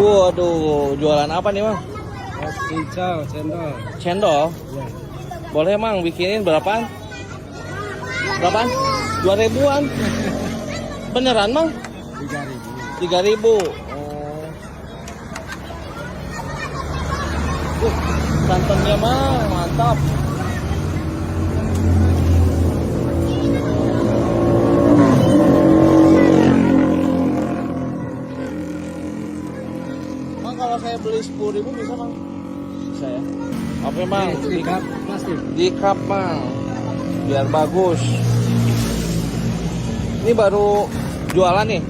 Waduh, jualan apa nih, Mang? Cincau, cendol. Cendol? Ya. Boleh, Mang, bikinin berapaan? Berapaan? 2.000-an. Beneran, Mang? 3.000. 3.000. Santannya, Mang, mantap. Mang, kalau saya beli 10.000 bisa, Mang? Bisa ya? Oke, Mang. Di cup plastik. Di cup, Mang, biar bagus. Ini baru jualan nih,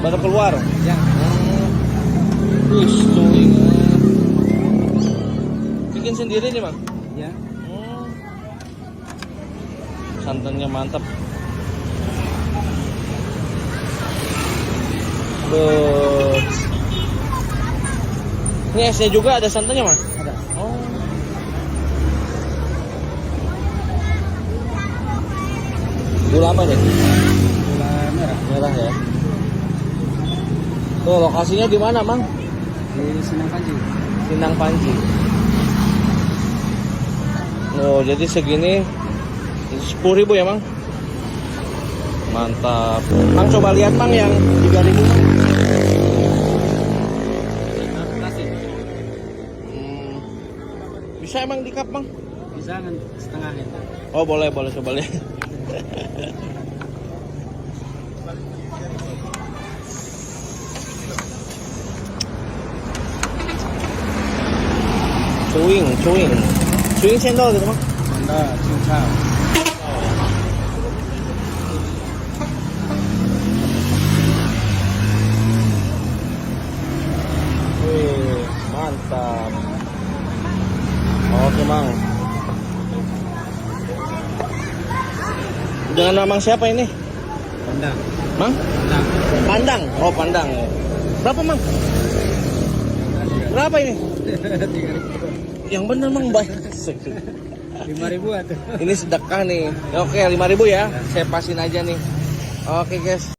baru keluar. Ya. Wih, cuing. Bikin sendiri nih, Mang? Ya. Santannya mantap. Tuh. Ini esnya juga ada santannya, Mang? Ada. Oh. Gula apa nih? Gula merah. Merah ya. Tuh, lokasinya di mana, Mang? Di Sindang Panji. Sindang Panji. Oh, jadi segini 10.000 ya, Mang? Mantap. Mang, coba lihat, Mang, yang 3.000, Mang. Plastik. Bisa emang di cup, Mang? Bisa kan setengah itu. Oh, boleh coba lihat. Cuing cendol gitu, Mang. Cendol, cincau. Wih, mantap. Oke, Mang. Dengan Mamang siapa ini? Pandang. Mang? Pandang. Pandang. Oh, Pandang. Berapa, Mang? Berapa ini? 3.000. Yang bener, Mang, baik. 5.000 tuh. Ini sedekah nih. Oke, 5.000 ya. Saya pasin aja nih. Oke, guys.